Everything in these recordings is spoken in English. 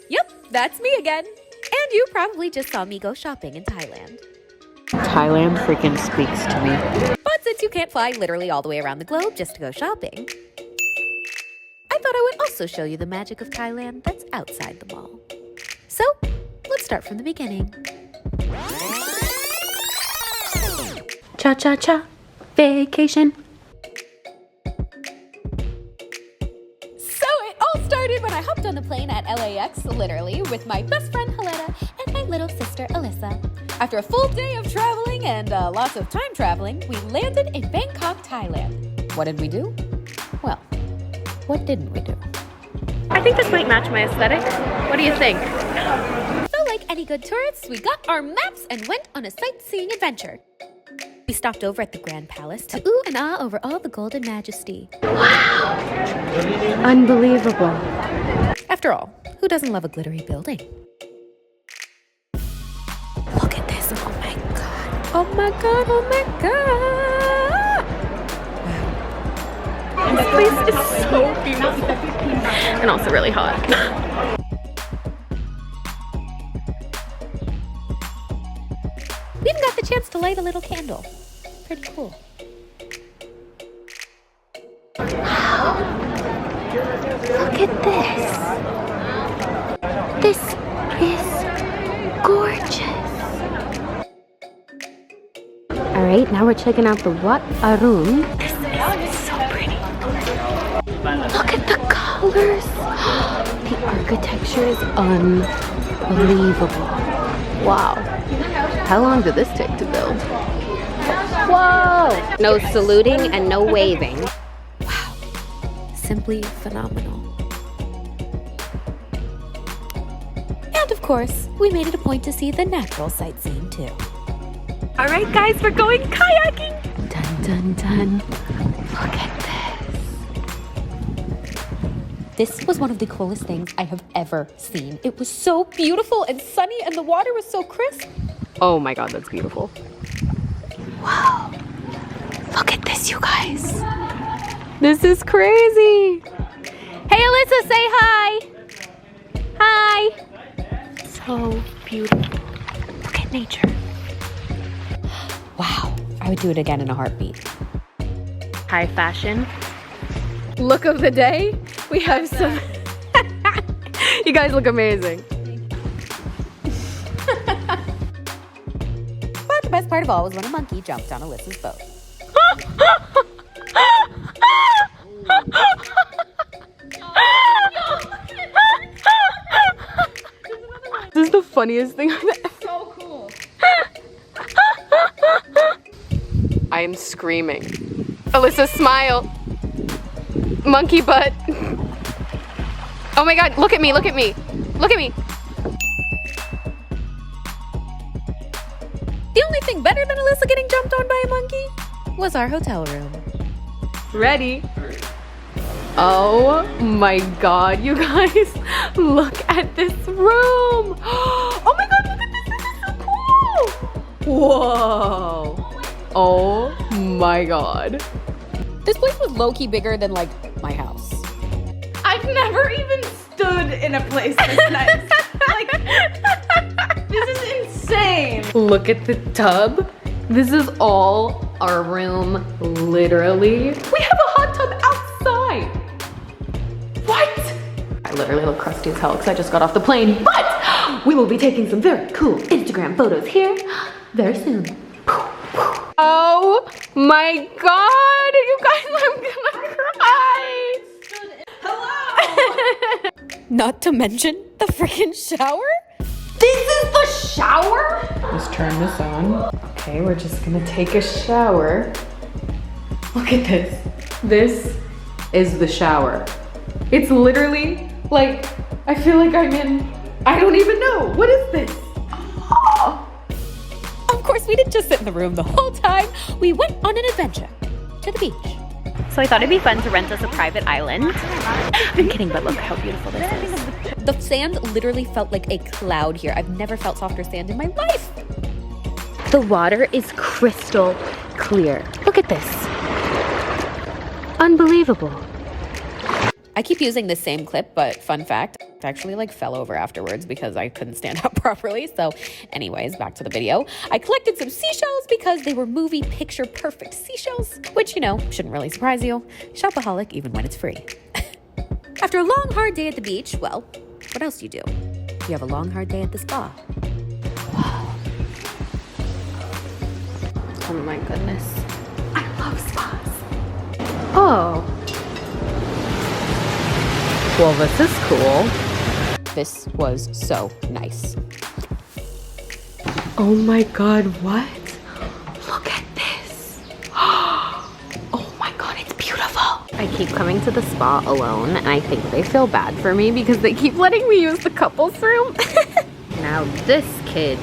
Yep, that's me again. And you probably just saw me go shopping in Thailand. Thailand freaking speaks to me. But since you can't fly literally all the way around the globe just to go shopping, I thought I would also show you the magic of Thailand that's outside the mall. So, let's start from the beginning. Cha-cha-cha, vacation. So it all started when I hopped on the plane at LAX, literally, with my best friend Helena and my little sister Alyssa. After a full day of traveling and lots of time traveling, we landed in Bangkok, Thailand. What did we do? Well, what didn't we do? I think this might match my aesthetic. What do you think? So like any good tourists, we got our maps and went on a sightseeing adventure. We stopped over at the Grand Palace to ooh and ah over all the golden majesty. Wow! Unbelievable. After all, who doesn't love a glittery building? Look at this. Oh my god. Oh my god. Oh my god. Wow. This place is so beautiful. And also really hot. We even got the chance to light a little candle. Pretty cool. Wow. Look at this. This is gorgeous. Alright, now we're checking out the Wat Arun. This is so pretty. Look at the colors. The architecture is unbelievable. Wow. How long did this take to build? Whoa! No saluting and no waving. Wow. Simply phenomenal. And of course, we made it a point to see the natural sightseeing too. Alright guys, we're going kayaking! Dun dun dun. Look at this. This was one of the coolest things I have ever seen. It was so beautiful and sunny and the water was so crisp. Oh my god, that's beautiful. Wow. Look at this, you guys. This is crazy. Hey, Alyssa, say hi. Hi. So beautiful. Look at nature. Wow, I would do it again in a heartbeat. High fashion. Look of the day. We have some... You guys look amazing. But the best part of all was when a monkey jumped on Alyssa's boat. This is the funniest thing I've ever... So cool. I am screaming. Alyssa, smile. Monkey butt. Oh my god, look at me, look at me. Look at me. The only thing better than Alyssa getting jumped on by a monkey was our hotel room. Ready? Oh my god, you guys. Look at this room. Oh my god, look at this. This is so cool. Whoa. Oh my god. This place was low-key bigger than like my house. I've never even stood in a place this nice. Like, this is insane. Look at the tub. This is all our room, literally. We have a hot tub outside. What? I literally look crusty as hell because I just got off the plane, but we will be taking some very cool Instagram photos here very soon. Oh my god, you guys, I'm gonna cry. Hello. Not to mention the freaking shower. This is the shower? Let's turn this on. Okay, we're just gonna take a shower. Look at this. This is the shower. It's literally like, I feel like I'm in, I don't even know. What is this? Oh. Of course, we didn't just sit in the room the whole time. We went on an adventure to the beach. So I thought it'd be fun to rent us a private island. I'm kidding, but look how beautiful this is. The sand literally felt like a cloud here. I've never felt softer sand in my life. The water is crystal clear. Look at this. Unbelievable. I keep using the same clip, but fun fact, fact, I actually like fell over afterwards because I couldn't stand up properly. So anyways, back to the video. I collected some seashells because they were movie picture perfect seashells, which, you know, shouldn't really surprise you. Shopaholic even when it's free. After a long, hard day at the beach, well, what else do? You have a long, hard day at the spa. Oh my goodness. I love spas. Oh. Well, this is cool. This was so nice. Oh my God, what? Look at this. Oh my God, it's beautiful. I keep coming to the spa alone, and I think they feel bad for me because they keep letting me use the couples room. Now this, kids,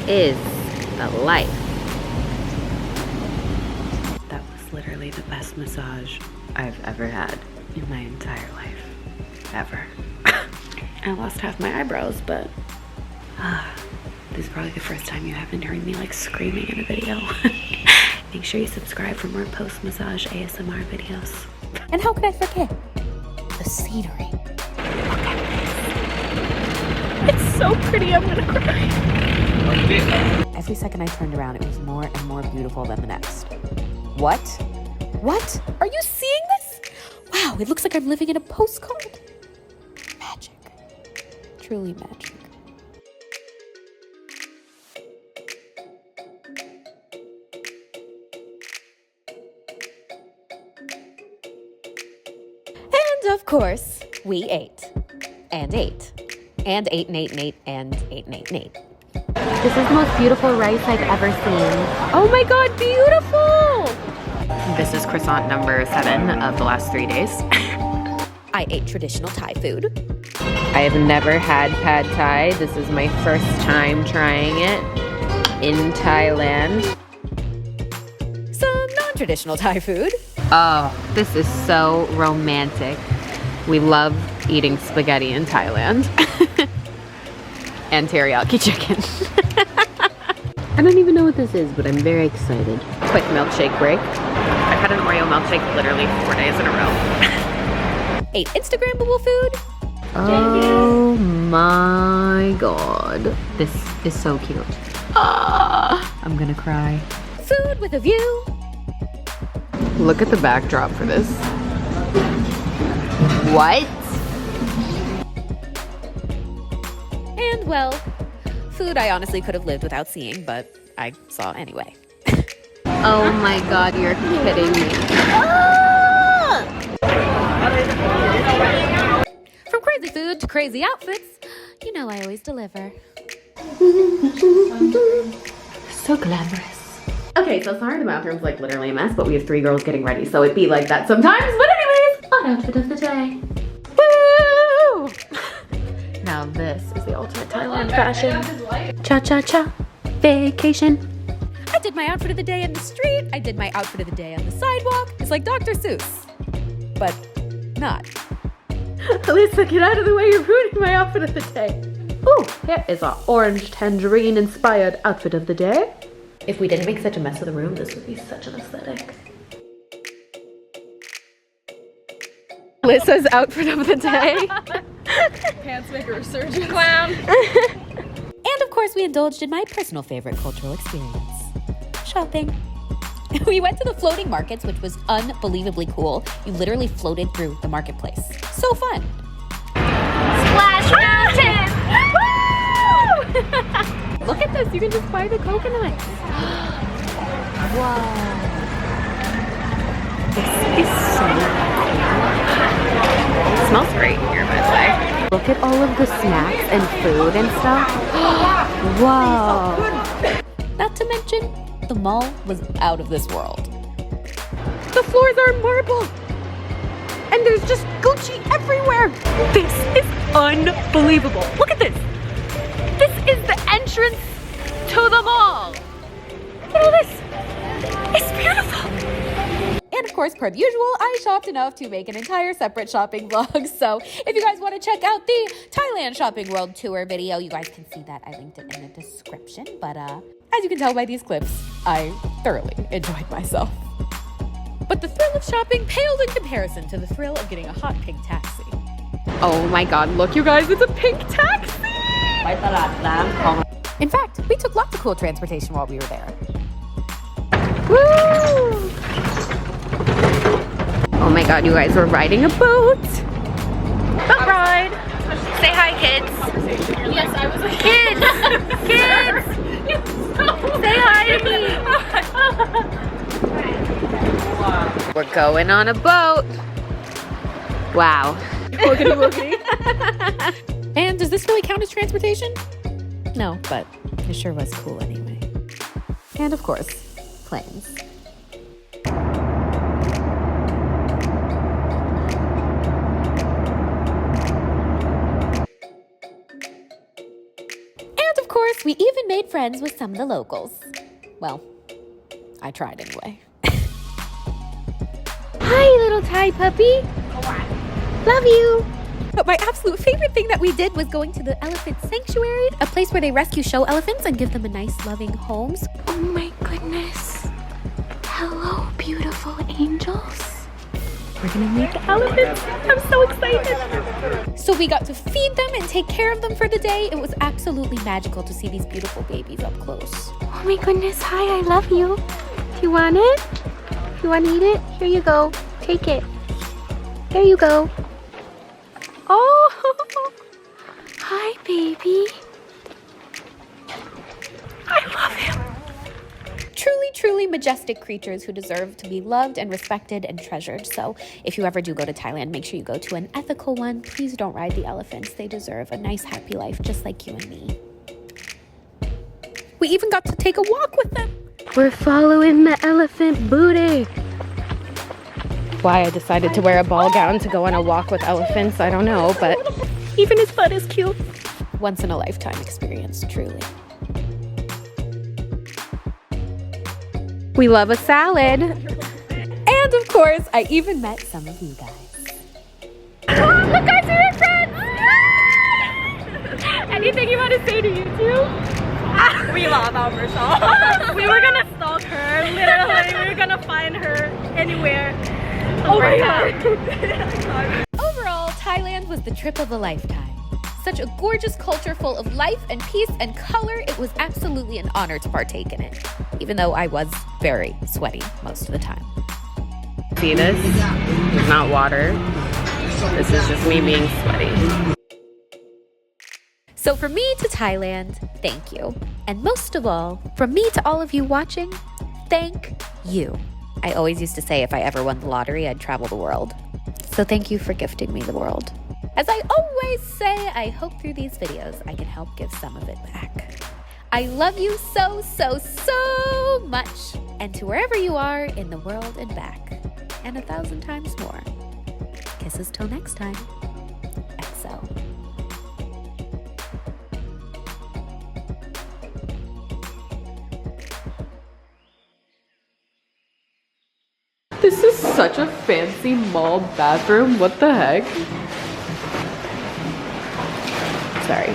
is the life. That was literally the best massage I've ever had in my entire life. Ever. I lost half my eyebrows, but this is probably the first time you haven't heard me like screaming in a video. Make sure you subscribe for more post-massage ASMR videos. And how could I forget the scenery? Look at this. It's so pretty, I'm gonna cry. Every second I turned around, it was more and more beautiful than the next. What? What? Are you seeing this? Wow, it looks like I'm living in a postcard. Magic. Truly magic. And of course, we ate. And ate. And ate and ate and ate and ate and ate and ate. This is the most beautiful rice I've ever seen. Oh my God, beautiful! This is croissant number 7 of the last 3 days. I ate traditional Thai food. I have never had pad Thai. This is my first time trying it in Thailand. Some non-traditional Thai food. Oh, this is so romantic. We love eating spaghetti in Thailand. And teriyaki chicken. I don't even know what this is, but I'm very excited. Quick milkshake break. I've had an Oreo milkshake literally 4 days in a row. Ate Instagrammable food. Oh my God. This is so cute. I'm gonna cry. Food with a view. Look at the backdrop for this. What? And well, food I honestly could have lived without seeing, but I saw anyway. Oh my God, you're kidding me. From crazy food to crazy outfits, you know I always deliver. So glamorous. Okay, so sorry the bathroom's like literally a mess, but we have 3 girls getting ready, so it'd be like that sometimes. But anyways, on outfit of the day. Woo! Now this is the ultimate Thailand fashion. Cha-cha-cha, vacation. I did my outfit of the day in the street. I did my outfit of the day on the sidewalk. It's like Dr. Seuss, but not. Alyssa, get out of the way, you're ruining my outfit of the day. Ooh, here is our orange tangerine inspired outfit of the day. If we didn't make such a mess of the room, this would be such an aesthetic. Alyssa's outfit of the day. Pants make a resurgence. Clown. And of course, we indulged in my personal favorite cultural experience, shopping. We went to the floating markets, which was unbelievably cool. You literally floated through the marketplace. So fun. Splash Mountain! Woo! Look at this, you can just buy the coconuts. Wow. This is so cool. It smells great in here, by the way. Look at all of the snacks and food and stuff. Wow. Not to mention, the mall was out of this world. The floors are marble. And there's just Gucci everywhere. This is unbelievable. Look at this. This is the entrance to the mall. Look at all this. It's beautiful. And of course, per usual, I shopped enough to make an entire separate shopping vlog. So if you guys want to check out the Thailand Shopping World Tour video, you guys can see that. I linked it in the description. But as you can tell by these clips, I thoroughly enjoyed myself. But the thrill of shopping paled in comparison to the thrill of getting a hot pink taxi. Oh my god, look you guys, it's a pink taxi! In fact, we took lots of cool transportation while we were there. Woo! Oh my god, you guys, we're riding a boat. Boat ride. Say hi, kids. Yes, I was like, Kids! Kids! Say hi to me. We're going on a boat. Wow. woogity woogity. And does this really count as transportation? No, but it sure was cool anyway. And of course, planes. And of course, we even made friends with some of the locals. Well, I tried anyway. Hi, little Thai puppy. Love you. But my absolute favorite thing that we did was going to the elephant sanctuary, a place where they rescue show elephants and give them a nice, loving homes. Oh my goodness. Hello, beautiful angels. We're gonna meet the elephants. I'm so excited. So we got to feed them and take care of them for the day. It was absolutely magical to see these beautiful babies up close. Oh my goodness. Hi, I love you. Do you want it? You want to eat it? Here you go. Take it. There you go. Oh, hi, baby. I love him. Truly, truly majestic creatures who deserve to be loved and respected and treasured. So if you ever do go to Thailand, make sure you go to an ethical one. Please don't ride the elephants. They deserve a nice, happy life just like you and me. We even got to take a walk with them. We're following the elephant booty. Why I decided to wear a ball gown to go on a walk with elephants, I don't know, but even his butt is cute. Once in a lifetime experience, truly. We love a salad. And of course, I even met some of you guys. Look, guys, we're friends! Anything you want to say to YouTube? We love ourselves. We were gonna stalk her, literally. We were gonna find her anywhere. Oh my god. Overall, Thailand was the trip of a lifetime. Such a gorgeous culture full of life and peace and color. It was absolutely an honor to partake in it, even though I was very sweaty most of the time. See this? It's not water. This is just me being sweaty. So from me to Thailand, thank you. And most of all, from me to all of you watching, thank you. I always used to say if I ever won the lottery, I'd travel the world. So thank you for gifting me the world. As I always say, I hope through these videos I can help give some of it back. I love you so, so, so much. And to wherever you are in the world and back, and 1,000 times more. Kisses till next time. XO. This is such a fancy mall bathroom. What the heck? Sorry.